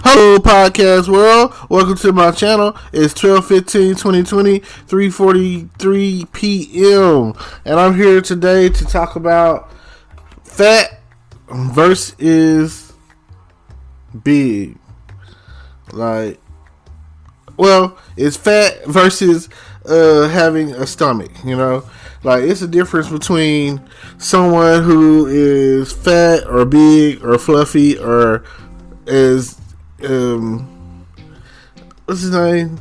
Hello, podcast world. Welcome to my channel. It's 12/15/2020, 3:43 p.m. And I'm here today to talk about fat versus big. It's fat versus having a stomach, it's a difference between someone who is fat or big or fluffy or is what's his name?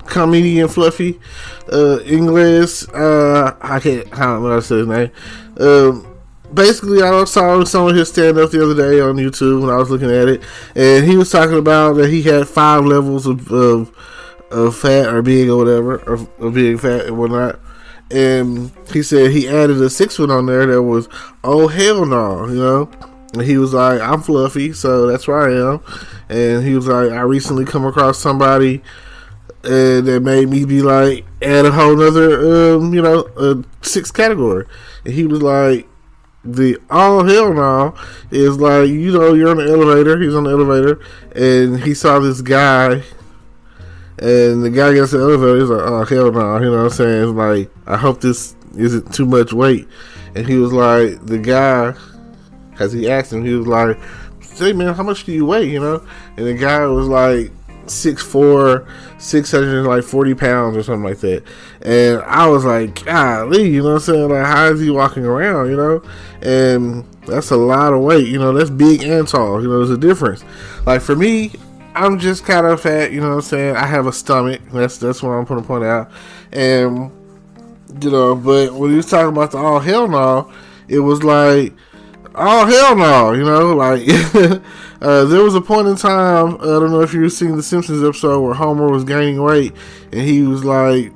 Comedian Fluffy. English. I don't know what I said his name. Basically, I saw some of his stand up the other day on YouTube when I was looking at it, and he was talking about that he had 5 levels of fat or big or whatever, or being fat and whatnot. And he said he added a 6th one on there that was, oh hell no, And he was like, I'm fluffy, so that's where I am. And he was like, I recently come across somebody that made me be like, add a whole nother, a 6th category. And he was like, the oh hell no is like, you're on the elevator. He's on the elevator, and he saw this guy, and the guy gets the elevator. He's like, oh hell no, you know what I'm saying? It's like, I hope this isn't too much weight. And he was like, the guy, as he asked him, he was like, say man, how much do you weigh, And the guy was like 6'4", 640 pounds or something like that. And I was like, golly, you know what I'm saying? Like, how is he walking around, And that's a lot of weight, that's big and tall, there's a difference. Like for me, I'm just kind of fat, you know what I'm saying? I have a stomach. That's what I'm going to point out. And, but when he was talking about the oh hell no, it was like, oh hell no, there was a point in time, I don't know if you've seen the Simpsons episode where Homer was gaining weight, and he was like,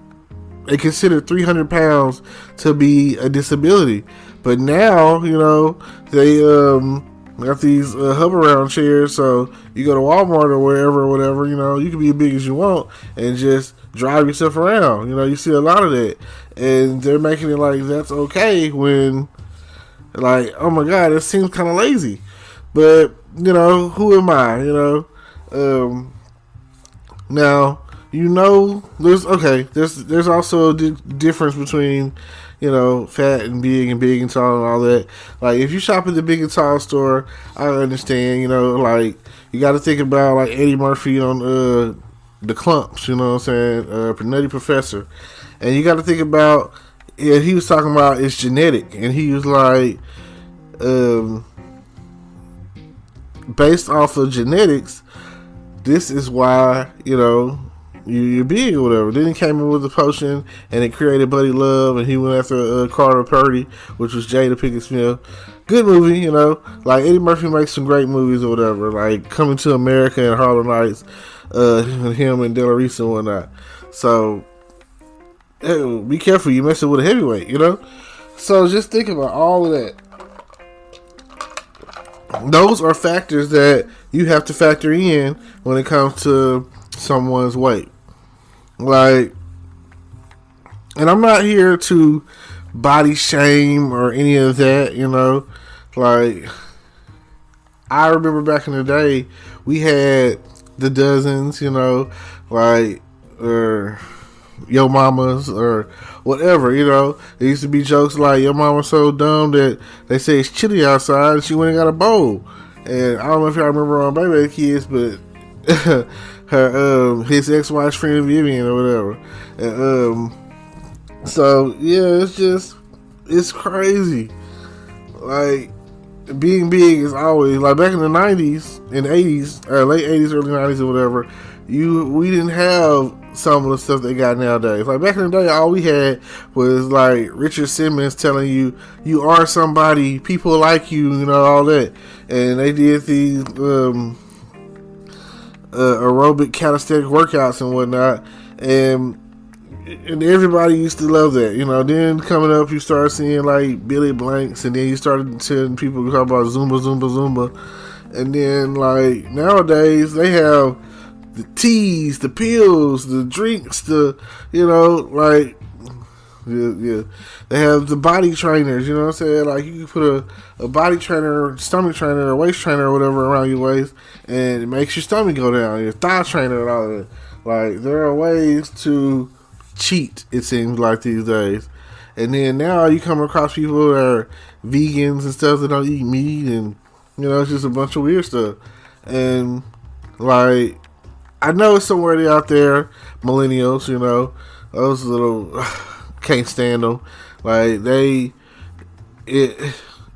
they considered 300 pounds to be a disability, but now, they got these hover around chairs, so you go to Walmart or wherever or whatever, you can be as big as you want and just drive yourself around, you see a lot of that, and they're making it like that's okay when, like, oh my god, it seems kind of lazy. But, who am I, now, there's also a difference between, fat and big and tall and all that. Like, if you shop at the big and tall store, I understand, you got to think about, like, Eddie Murphy on the Clumps, you know what I'm saying, Nutty Professor. And you got to think about, he was talking about it's genetic, and he was like, based off of genetics, this is why, you're big or whatever. Then he came in with a potion, and it created Buddy Love, and he went after Carter Purdy, which was Jada Pinkett Smith. Good movie, like Eddie Murphy makes some great movies or whatever, like Coming to America and Harlem Nights, him and Della Reese and whatnot. So, be careful, you messing with a heavyweight, So just think about all of that. Those are factors that you have to factor in when it comes to someone's weight. Like, and I'm not here to body shame or any of that, Like, I remember back in the day, we had the dozens, like, Yo Mamas or whatever, There used to be jokes like, your mama's so dumb that they say it's chilly outside and she went and got a bowl. And I don't know if y'all remember on Baby Kids, but his ex-wife's friend Vivian or whatever. And so yeah, it's crazy. Like, being big is always, like, back in the 90s and 80s, or late 80s, early 90s or whatever, we didn't have some of the stuff they got nowadays. Like, back in the day, all we had was, like, Richard Simmons telling you, you are somebody, people like you, all that. And they did these aerobic calisthenic workouts and whatnot. And everybody used to love that, Then coming up, you start seeing, like, Billy Blanks, and then you started seeing people talk about Zumba. And then, like, nowadays, they have the teas, the pills, the drinks, like, Yeah. They have the body trainers, you know what I'm saying? Like, you can put a body trainer, stomach trainer, or waist trainer or whatever around your waist, and it makes your stomach go down, your thigh trainer and all that. Like, there are ways to cheat, it seems like, these days. And then now you come across people that are vegans and stuff that don't eat meat, and, you know, it's just a bunch of weird stuff. And, like, I know somewhere out there, millennials, you know, those little can't stand them. Like,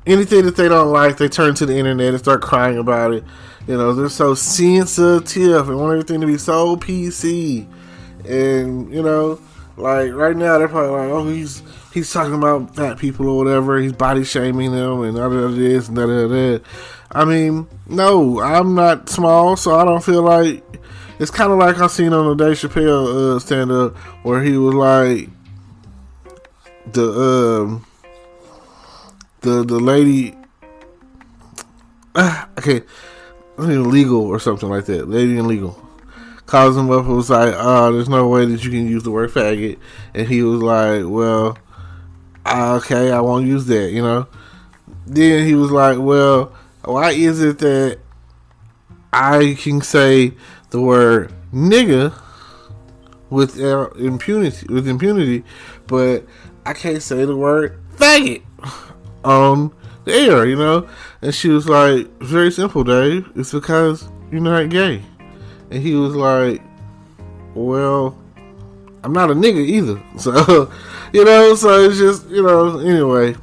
anything that they don't like, they turn to the internet and start crying about it. You know, they're so sensitive and want everything to be so PC. And, you know, like, right now they're probably like, oh, he's talking about fat people or whatever. He's body shaming them and all of this and that. I mean, no, I'm not small, so I don't feel like. It's kind of like I seen on the Dave Chappelle stand up where he was like the lady, okay, illegal or something like that. Lady in legal calls him up and was like, "Oh, there's no way that you can use the word faggot," and he was like, "Well, okay, I won't use that," you know. Then he was like, "Well, why is it that I can say the word nigga with impunity, but I can't say the word faggot on the air," you know? And she was like, "Very simple, Dave. It's because you're not gay." And he was like, "Well, I'm not a nigga either." So, you know, so it's just, you know, anyway.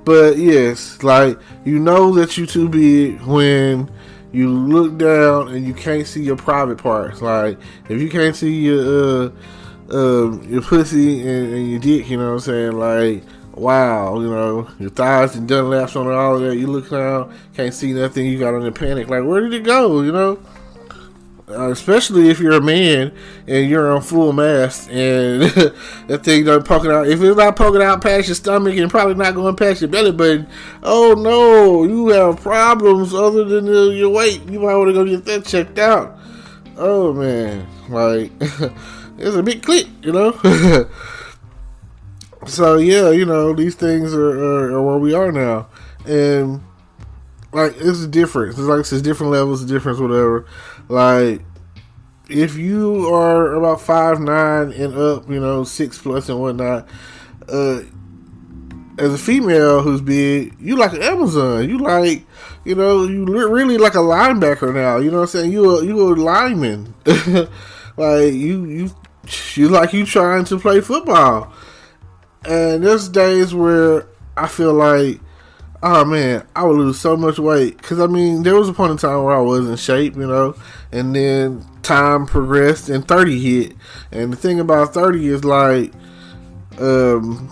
But yes, like, you know that you too big when you look down and you can't see your private parts. Like, if you can't see your pussy and your dick, you know what I'm saying? Like, wow, you know, your thighs and done laps on it, all of that. You look down, can't see nothing. You got on the panic. Like, where did it go? You know, especially if you're a man and you're on full mast and that thing not poking out. If it's not poking out past your stomach and probably not going past your belly button, oh no, you have problems other than your weight. You might want to go get that checked out. Oh man, like it's a big clip, you know. So yeah, you know, these things are where we are now, and like, it's a difference. It's like, it's different levels of difference, whatever. Like, if you are about 5'9" and up, you know, 6+ and whatnot, as a female who's big, you like an Amazon. You like, you know, you really like a linebacker now. You know what I'm saying? You a lineman. Like, you like you trying to play football. And there's days where I feel like, oh man, I would lose so much weight. Because, I mean, there was a point in time where I was in shape, you know, and then time progressed and 30 hit. And the thing about 30 is like, you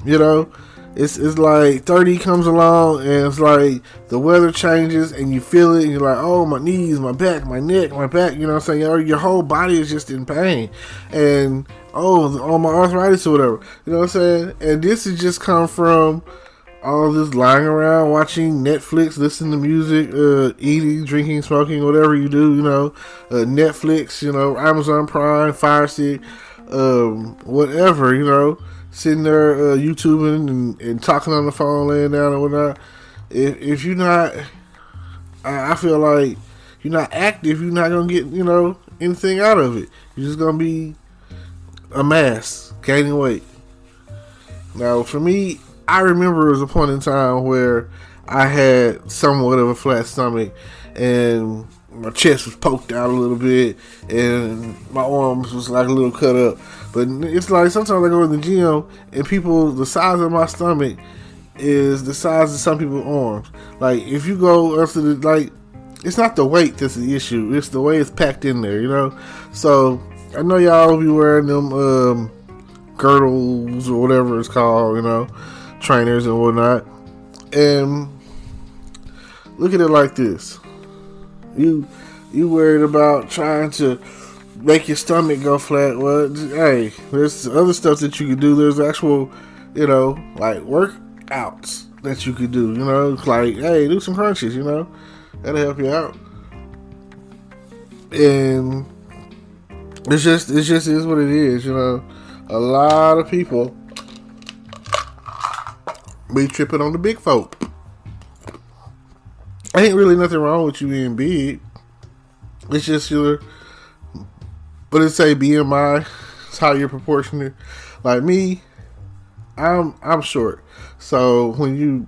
know, it's like 30 comes along and it's like the weather changes and you feel it and you're like, oh, my knees, my back, my neck, my back, you know what I'm saying? Your whole body is just in pain. And, oh, my arthritis or whatever, you know what I'm saying? And this has just come from all this lying around, watching Netflix, listening to music, eating, drinking, smoking, whatever you do, you know, Netflix, you know, Amazon Prime, Fire Stick, whatever, you know, sitting there YouTubing and talking on the phone, laying down and whatnot. If you're not, I feel like you're not active, you're not going to get, you know, anything out of it. You're just going to be a mass, gaining weight. Now, for me, I remember there was a point in time where I had somewhat of a flat stomach and my chest was poked out a little bit and my arms was like a little cut up. But it's like sometimes I go in the gym and people, the size of my stomach is the size of some people's arms. Like, if you go up to the, like, it's not the weight that's the issue, it's the way it's packed in there, you know? So, I know y'all will be wearing them girdles or whatever it's called, you know, trainers and whatnot, and look at it like this: you worried about trying to make your stomach go flat. Well, hey, there's other stuff that you can do. There's actual, you know, like workouts that you could do, you know, like, hey, do some crunches, you know, that'll help you out. And it just is what it is, you know. a lot of people be tripping on the big folk. Ain't really nothing wrong with you being big. It's just your, but it say BMI. It's how you're proportionate. Like me, I'm short. So when you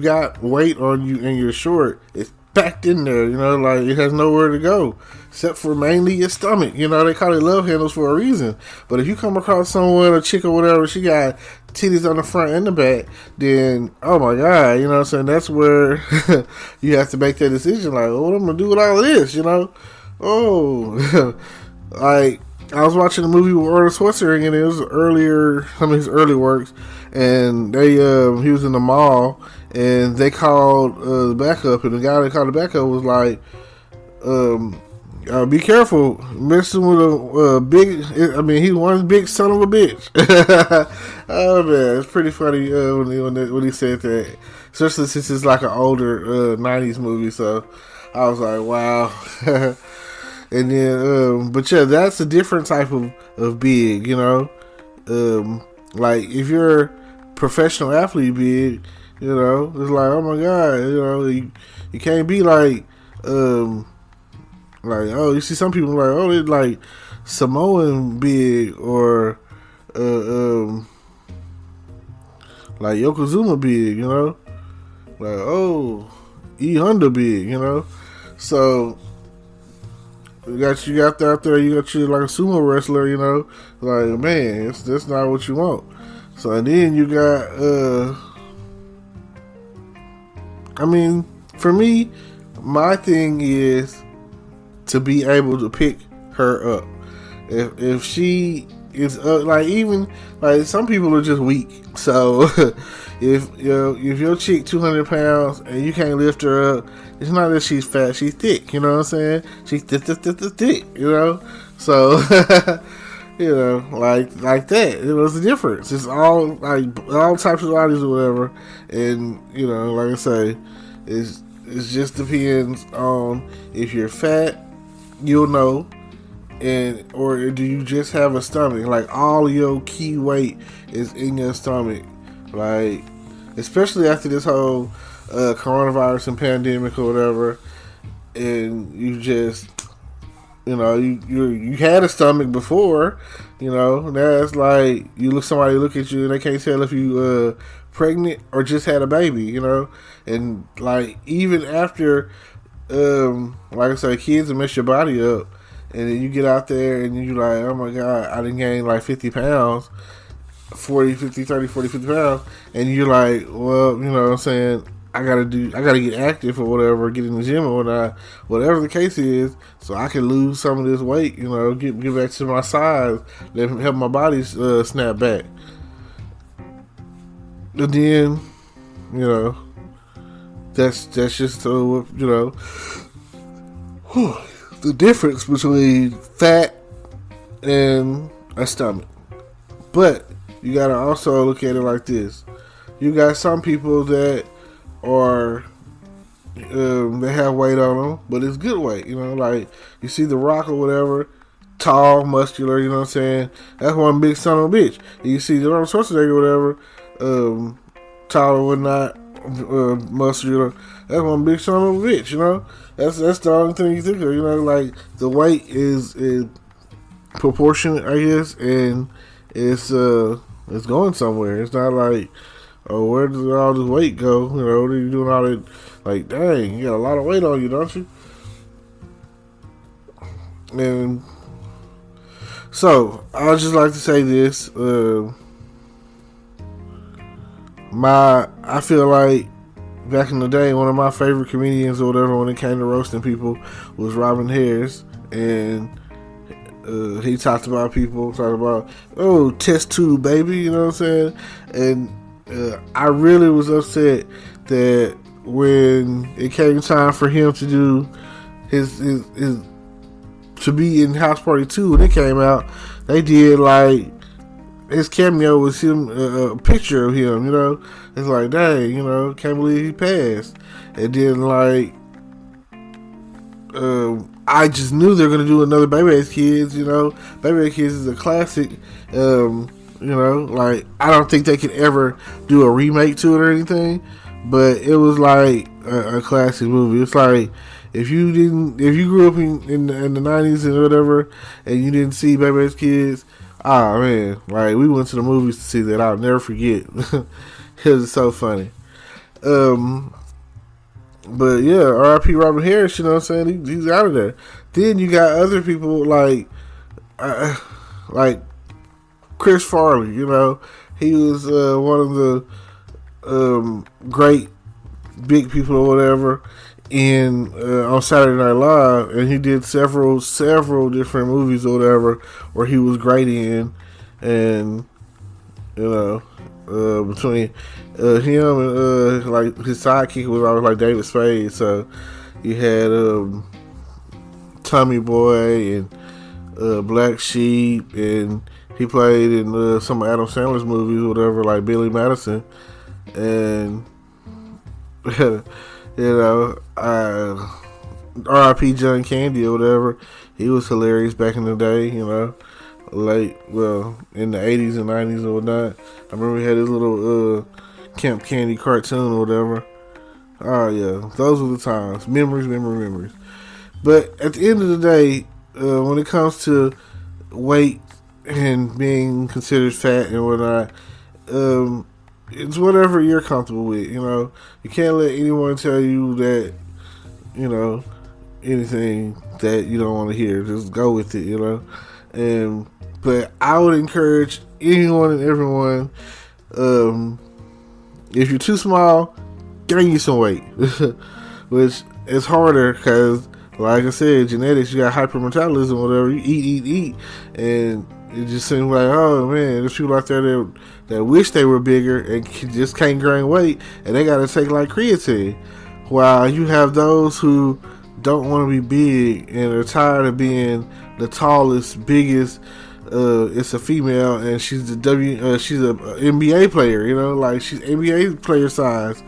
got weight on you and you're short, it's packed in there. You know, like it has nowhere to go except for mainly your stomach. You know, they call it love handles for a reason. But if you come across someone, a chick or whatever, she got titties on the front and the back, then oh my god, you know what I'm saying? That's where you have to make that decision. Like, oh, what am I gonna do with all of this? You know? Oh, like I was watching a movie with Arnold Schwarzenegger, and it was earlier, some of his early works, and they he was in the mall, and they called the backup, and the guy that called the backup was like, be careful, messing with a big. I mean, he's one big son of a bitch. Oh man, it's pretty funny when he said that, especially since it's like an older '90s movie. So I was like, wow. And then, but yeah, that's a different type of big, you know. Like if you're a professional athlete big, you know, it's like, oh my god, you know, you can't be like, oh, you see some people like, oh, they're like Samoan big or, like Yokozuna big, you know, like, oh, E Honda big, you know, so. You got out there, you got you like a sumo wrestler, you know, like, man, that's not what you want. So, and then you got, I mean, for me, my thing is to be able to pick her up. If she is, like, even, like, some people are just weak. So, if your chick 200 pounds and you can't lift her up, it's not that she's fat, she's thick, you know what I'm saying? She's thick, you know? So, you know, like that. It was the difference. It's all, like, all types of bodies or whatever. And, you know, like I say, it just depends on if you're fat, you'll know. And, or do you just have a stomach? Like, all your key weight is in your stomach. Like, especially after this whole coronavirus and pandemic or whatever, and you just, you know, you had a stomach before, you know. Now it's like somebody look at you and they can't tell if you pregnant or just had a baby, you know. And like even after, like I say, kids will mess your body up, and then you get out there and you like, oh my god, I done gained like 50 pounds. 40, 50, 30, 40, 50 pounds, and you're like, well, you know what I'm saying, I gotta get active or whatever, get in the gym or whatnot, whatever the case is, so I can lose some of this weight, you know, get back to my size, help my body snap back. And then, you know, that's just you know, the difference between fat and a stomach. But you gotta also look at it like this. You got some people that are, they have weight on them, but it's good weight, you know, like you see The Rock or whatever, tall, muscular, you know what I'm saying? That's one big son of a bitch. And you see the Arnold Schwarzenegger or whatever, tall or whatnot, muscular, that's one big son of a bitch, you know? That's the only thing you think of, you know, like the weight is proportionate, I guess, and it's going somewhere. It's not like, oh, where does all this weight go? You know, what are you doing all that? Like, dang, you got a lot of weight on you, don't you? And so, I would just like to say this. I feel like back in the day, one of my favorite comedians or whatever when it came to roasting people was Robin Harris. And he talked about oh, test tube, baby, you know what I'm saying? And I really was upset that when it came time for him to do his to be in House Party 2 when it came out, they did like his cameo was him, a picture of him, you know. It's like, dang, you know, can't believe he passed. And then like I just knew they were going to do another Baby Kids, you know. Baby Kids is a classic You know, like I don't think they could ever do a remake to it or anything, but it was like a classic movie. It's like if you grew up in the '90s and whatever, and you didn't see Babyface Kids, ah man, like we went to the movies to see that. I'll never forget because it's so funny. Um, but yeah, R.I.P. Robert Harris. You know what I'm saying? He's out of there. Then you got other people like Chris Farley. You know, he was one of the great big people or whatever in on Saturday Night Live, and he did several different movies or whatever where he was great in, and you know. Between him and like his sidekick was always like David Spade, so you had Tommy Boy and Black Sheep, and he played in some of Adam Sandler's movies or whatever, like Billy Madison, and you know, R.I.P. John Candy or whatever. He was hilarious back in the day, you know. In the 80s and 90s or whatnot. I remember he had his little Camp Candy cartoon or whatever. Oh yeah, those were the times. Memories. But at the end of the day, when it comes to weight and being considered fat and whatnot, it's whatever you're comfortable with. You know, you can't let anyone tell you that, you know, anything that you don't want to hear. Just go with it, you know. But I would encourage anyone and everyone, if you're too small, gain you some weight. Which is harder because, like I said, genetics, you got hypermetabolism, whatever. You eat. And it just seems like, oh man, there's people out there that wish they were bigger and just can't gain weight, and they got to take like creatine. While you have those who don't want to be big and are tired of being the tallest, biggest. It's a female, and she's she's a NBA player. You know, like she's NBA player size.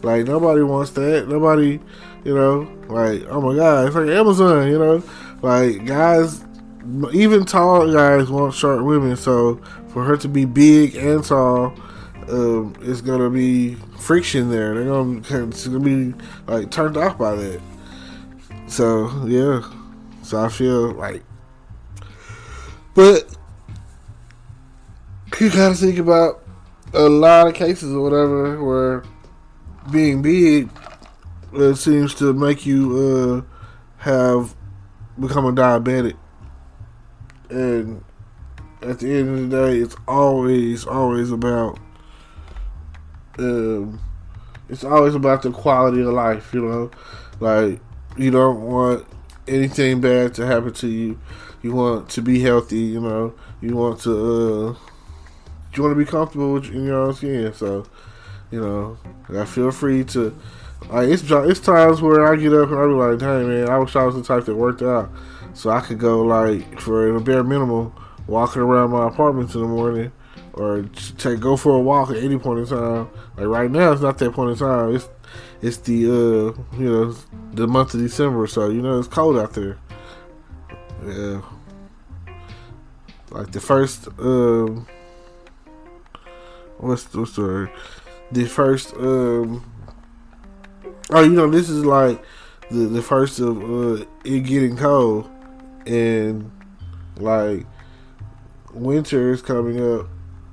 Like nobody wants that. Nobody, you know, like oh my god, it's like Amazon. You know, like guys, even tall guys want short women. So for her to be big and tall, it's gonna be friction there. It's gonna be like turned off by that. So yeah, so I feel like. But you gotta think about a lot of cases or whatever where being big seems to make you have become a diabetic, and at the end of the day, it's always about the quality of life. You know, like you don't want anything bad to happen to you. You want to be healthy, you know. You want to be comfortable with in your own skin. So, you know, I feel free to. Like it's times where I get up and I be like, dang man, I wish I was the type that worked out, so I could go like for the bare minimum, walking around my apartments in the morning, or go for a walk at any point in time. Like right now, it's not that point in time. It's the you know, the month of December, so you know it's cold out there. Yeah. Like the first what's the word? The first oh, you know, this is like the first of it getting cold, and like winter is coming up.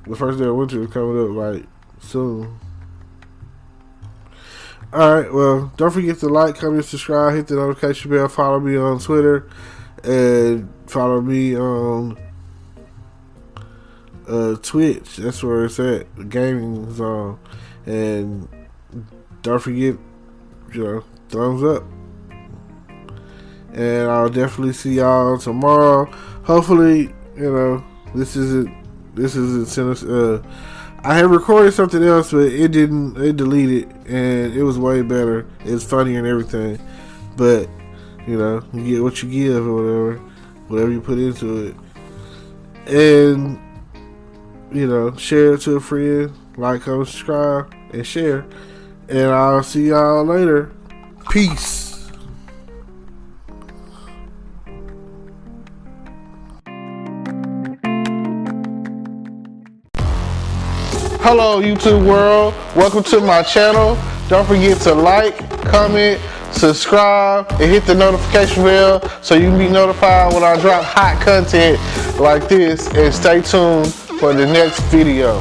The first day of winter is coming up like soon. Alright, well, don't forget to like, comment, subscribe, hit the notification bell, follow me on Twitter, and follow me on Twitch. That's where it's at, the gaming zone. And don't forget, you know, thumbs up. And I'll definitely see y'all tomorrow. Hopefully, you know, this isn't I had recorded something else, but it deleted, and it was way better. It's funny and everything, but you know, you get what you give or whatever you put into it. And you know, share it to a friend, like, comment, subscribe, and share. And I'll see y'all later. Peace. Hello YouTube world, welcome to my channel. Don't forget to like, comment, subscribe, and hit the notification bell so you can be notified when I drop hot content like this, and stay tuned for the next video.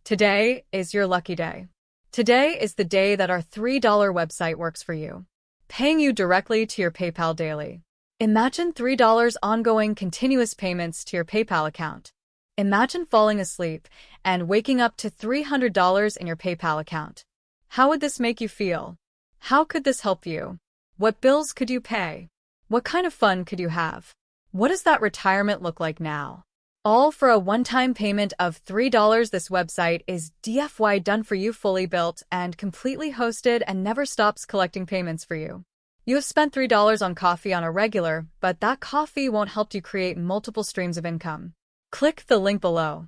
Today is your lucky day. Today is the day that our $3 website works for you, paying you directly to your PayPal daily. Imagine $3 ongoing continuous payments to your PayPal account. Imagine falling asleep and waking up to $300 in your PayPal account. How would this make you feel? How could this help you? What bills could you pay? What kind of fun could you have? What does that retirement look like now? All for a one-time payment of $3. This website is DFY done for you, fully built and completely hosted, and never stops collecting payments for you. You have spent $3 on coffee on a regular, but that coffee won't help you create multiple streams of income. Click the link below.